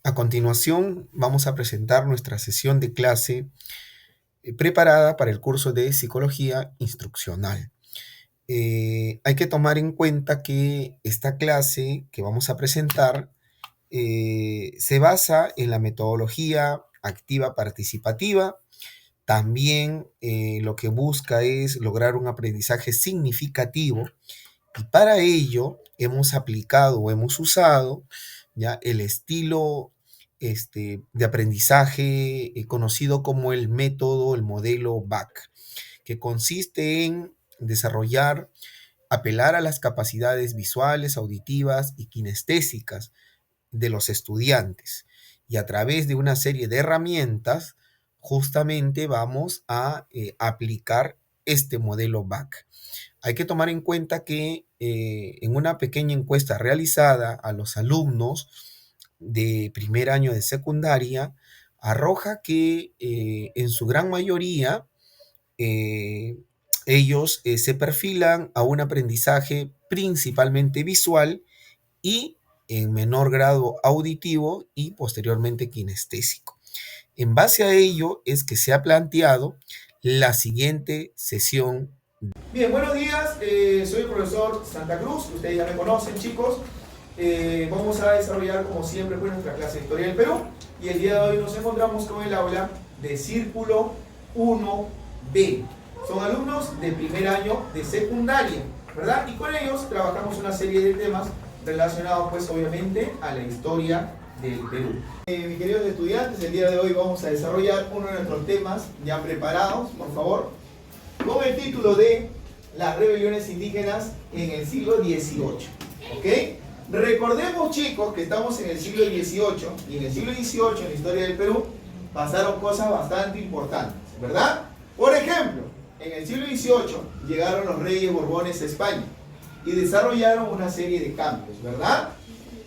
A continuación, vamos a presentar nuestra sesión de clase preparada para el curso de Psicología Instruccional. Hay que tomar en cuenta que esta clase que vamos a presentar se basa en la metodología activa participativa. También lo que busca es lograr un aprendizaje significativo, y para ello hemos aplicado o hemos usado ya el estilo de aprendizaje conocido como el método, el modelo BAC, que consiste en desarrollar, apelar a las capacidades visuales, auditivas y kinestésicas de los estudiantes. Y a través de una serie de herramientas, justamente vamos a aplicar este modelo BAC. Hay que tomar en cuenta que en una pequeña encuesta realizada a los alumnos de primer año de secundaria, arroja que en su gran mayoría eh, ellos se perfilan a un aprendizaje principalmente visual y en menor grado auditivo y posteriormente kinestésico. En base a ello es que se ha planteado la siguiente sesión. Bien, buenos días, soy el profesor Santa Cruz, ustedes ya me conocen, chicos. Vamos a desarrollar como siempre pues, nuestra clase de Historia del Perú, y el día de hoy nos encontramos con el aula de Círculo 1B. Son alumnos de primer año de secundaria, ¿verdad? Y con ellos trabajamos una serie de temas relacionados pues obviamente a la historia del Perú. Mis queridos estudiantes, el día de hoy vamos a desarrollar uno de nuestros temas ya preparados, por favor, con el título de las rebeliones indígenas en el siglo XVIII. ¿Ok? Recordemos, chicos, que estamos en el siglo XVIII, y en el siglo XVIII, en la historia del Perú, pasaron cosas bastante importantes, ¿verdad? Por ejemplo, en el siglo XVIII llegaron los reyes borbones a España y desarrollaron una serie de cambios, ¿verdad?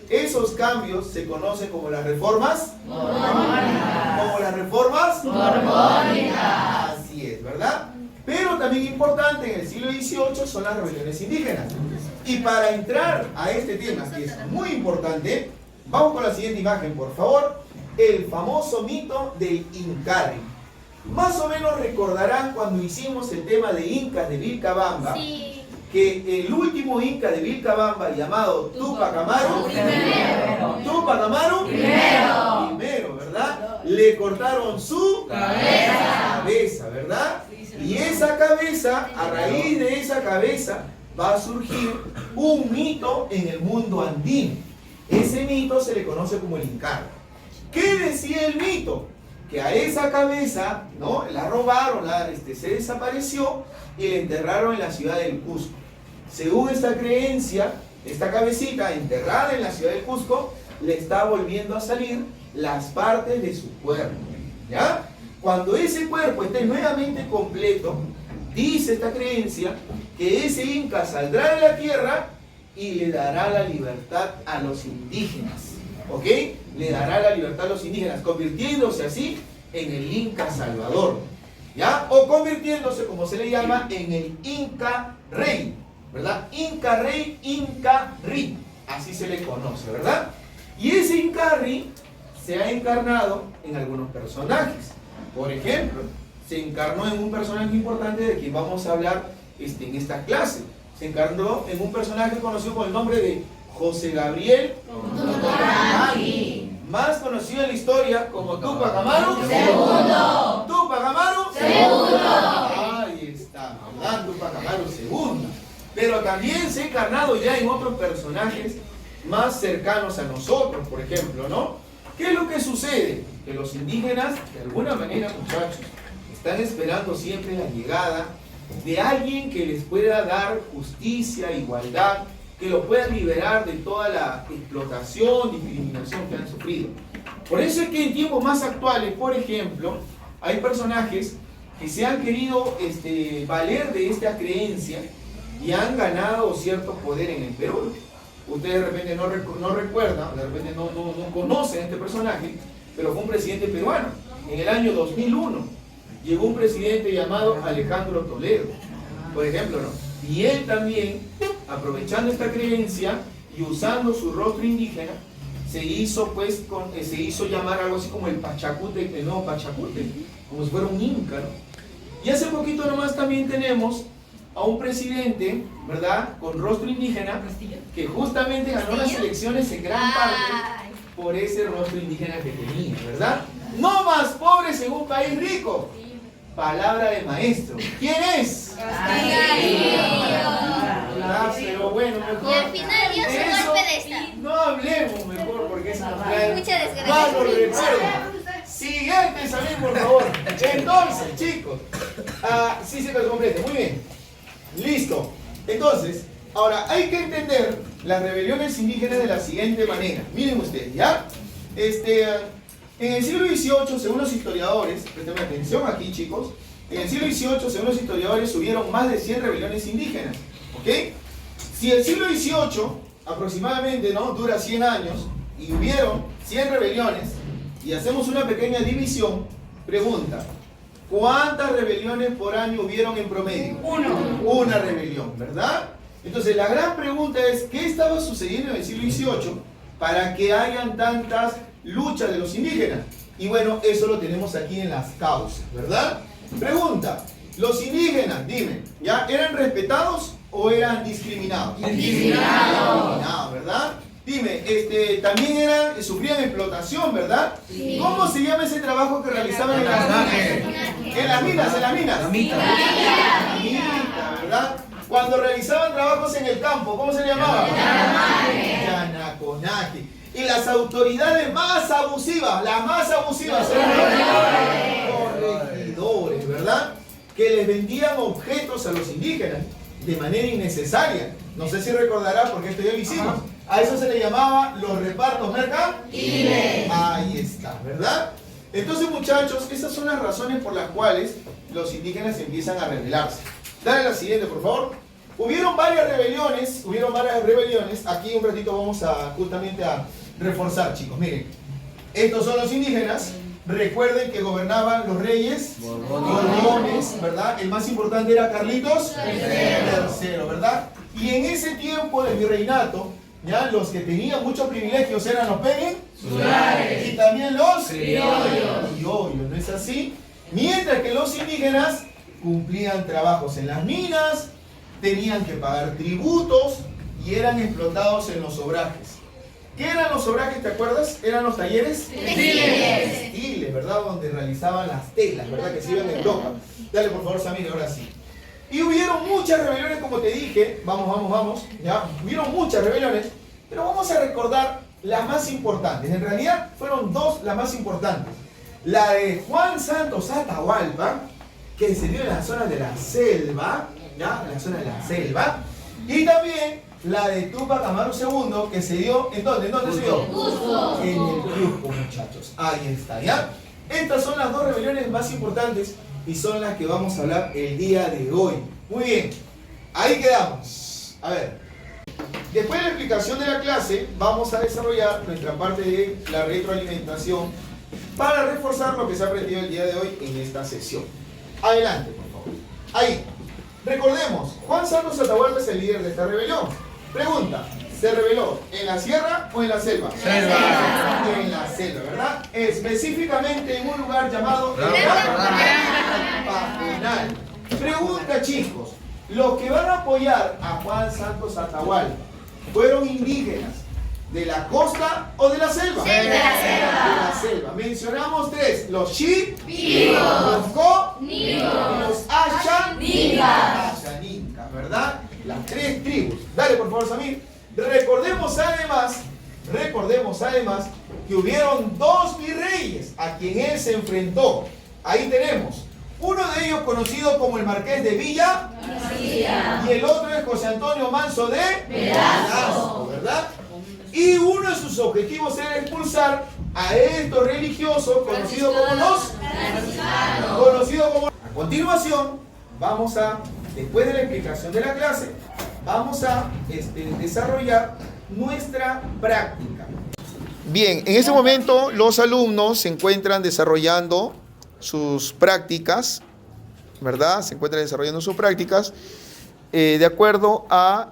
Esos cambios se conocen como las reformas borbónicas. Como las reformas borbónicas. Así es, ¿verdad? Pero también importante en el siglo XVIII son las rebeliones indígenas. Y para entrar a este tema, que es muy importante, vamos con la siguiente imagen, por favor. El famoso mito del Incarri. Más o menos recordarán cuando hicimos el tema de Incas de Vilcabamba, sí, que el último Inca de Vilcabamba, llamado Tupac Amaru, primero, ¿verdad? Le cortaron su cabeza, ¿verdad? Y esa cabeza, a raíz de esa cabeza, va a surgir un mito en el mundo andino. Ese mito se le conoce como el Incarri. ¿Qué decía el mito? Que a esa cabeza, ¿no?, la robaron, se desapareció y la enterraron en la ciudad del Cusco. Según esta creencia, esta cabecita enterrada en la ciudad del Cusco le está volviendo a salir las partes de su cuerpo, ¿ya? Cuando ese cuerpo esté nuevamente completo, dice esta creencia que ese Inca saldrá de la tierra y le dará la libertad a los indígenas, ¿ok? Le dará la libertad a los indígenas, convirtiéndose así en el Inca Salvador, ¿ya? O convirtiéndose, como se le llama, en el Inca Rey, ¿verdad? Inca Rey, Inca Ri, así se le conoce, ¿verdad? Y ese Inca Ri se ha encarnado en algunos personajes. Por ejemplo, se encarnó en un personaje importante de quien vamos a hablar en esta clase. Se encarnó en un personaje conocido con el nombre de José Gabriel Totonaguy, más conocido en la historia como Tupac Amaru II. Tupac Amaru II. Ahí está, ¿verdad? Tupac Amaru II. Pero también se ha encarnado ya en otros personajes más cercanos a nosotros, por ejemplo, ¿no? ¿Qué es lo que sucede? Que los indígenas, de alguna manera, muchachos, están esperando siempre la llegada de alguien que les pueda dar justicia, igualdad, que los pueda liberar de toda la explotación, discriminación que han sufrido. Por eso es que en tiempos más actuales, por ejemplo, hay personajes que se han querido valer de esta creencia y han ganado cierto poder en el Perú. Ustedes de repente no recuerdan, de repente no conocen a este personaje, pero fue un presidente peruano. En el año 2001 llegó un presidente llamado Alejandro Toledo, por ejemplo, ¿no? Y él también, aprovechando esta creencia y usando su rostro indígena, se hizo pues se hizo llamar algo así como el Pachacute, el nuevo Pachacute, como si fuera un inca, ¿no? Y hace poquito nomás también tenemos a un presidente, ¿verdad?, con rostro indígena, que justamente ganó las elecciones en gran parte por ese rostro indígena que tenía, ¿verdad? No más pobres en un país rico. Palabra de maestro. ¿Quién es? ¿Verdad? Pero bueno, mejor. Y al final dio su golpe de estado. No hablemos mejor porque eso nos trae Mucha desgracia. malos recuerdos. Siguiente, Samir, por favor. Entonces, chicos, sí se lo complete. Muy bien. Listo. Entonces, ahora hay que entender las rebeliones indígenas de la siguiente manera. Miren ustedes, ¿ya? En el siglo XVIII, según los historiadores, presten atención aquí, chicos, en el siglo XVIII, según los historiadores, hubieron más de 100 rebeliones indígenas, ¿ok? Si el siglo XVIII, aproximadamente, ¿no?, dura 100 años, y hubieron 100 rebeliones, y hacemos una pequeña división, pregunta, ¿cuántas rebeliones por año hubieron en promedio? Una rebelión, ¿verdad? Entonces, la gran pregunta es, ¿qué estaba sucediendo en el siglo XVIII para que hayan tantas luchas de los indígenas? Y bueno, eso lo tenemos aquí en las causas, ¿verdad? Pregunta, los indígenas, dime, ¿ya eran respetados o eran discriminados? Discriminados, ¿verdad? Dime, también sufrían explotación, ¿verdad? Sí. ¿Cómo se llama ese trabajo que realizaban en las minas? En las minas, en las minas. La mina, ¿verdad? Cuando realizaban trabajos en el campo, ¿cómo se llamaba? Yanaconaje. Y las autoridades más abusivas, las más abusivas eran los corregidores, ¿verdad? Que les vendían objetos a los indígenas de manera innecesaria. No sé si recordará porque esto ya lo hicimos. A eso se le llamaba los repartos mercantiles. Ahí está, ¿verdad? Entonces, muchachos, esas son las razones por las cuales los indígenas empiezan a rebelarse. Dale la siguiente, por favor. Hubieron varias rebeliones. Aquí un ratito vamos justamente a reforzar, chicos. Miren, estos son los indígenas. Recuerden que gobernaban los reyes Borbones, ¿verdad? El más importante era Carlitos III, ¿verdad? Y en ese tiempo del virreinato, ya los que tenían muchos privilegios eran los peninsulares y también los criollos, ¿no es así? Mientras que los indígenas cumplían trabajos en las minas, tenían que pagar tributos y eran explotados en los obrajes. ¿Qué eran los obrajes, te acuerdas? ¿Eran los talleres? Textiles, ¿verdad? Donde realizaban las telas, ¿verdad? Que se iban en Europa. Dale, por favor, Samir, ahora sí. Y hubieron muchas rebeliones, como te dije. Vamos, ¿ya? Hubieron muchas rebeliones, pero vamos a recordar las más importantes. En realidad, fueron dos las más importantes. La de Juan Santos Atahualpa, que se dio en la zona de la selva, ¿ya? En la zona de la selva. Y también la de Túpac Amaru II, que se dio, ¿en dónde? ¿En dónde se dio? Cusco. En el Cusco, muchachos. Ahí está, ¿ya? Estas son las dos rebeliones más importantes y son las que vamos a hablar el día de hoy. Muy bien, ahí quedamos. A ver, después de la explicación de la clase, vamos a desarrollar nuestra parte de la retroalimentación para reforzar lo que se ha aprendido el día de hoy en esta sesión. Adelante, por favor. Ahí. Recordemos, Juan Santos Atahualpa es el líder de esta rebelión. Pregunta, ¿se rebeló en la sierra o en la selva? Selva. En la selva, ¿verdad? Específicamente en un lugar llamado Pajonal. Pregunta, chicos, ¿los que van a apoyar a Juan Santos Atahualpa fueron indígenas de la costa o de la selva? De la selva. De la selva. Mencionamos tres, los Shi, los Ko y los Ashaninka, ¿verdad? Las tres tribus. Dale, por favor, Samir. Recordemos además que hubieron dos virreyes a quien él se enfrentó. Ahí tenemos. Uno de ellos conocido como el Marqués de Villa y el otro es José Antonio Manso de Velasco, ¿verdad? Y uno de sus objetivos era expulsar a estos religiosos conocidos como los franciscanos. A continuación, después de la explicación de la clase, vamos a desarrollar nuestra práctica. Bien, en este momento los alumnos se encuentran desarrollando sus prácticas, ¿verdad? Se encuentran desarrollando sus prácticas de acuerdo a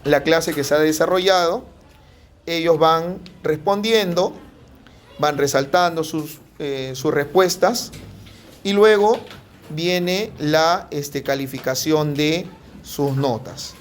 la clase que se ha desarrollado. ellos van respondiendo, van resaltando sus respuestas y luego viene la calificación de sus notas.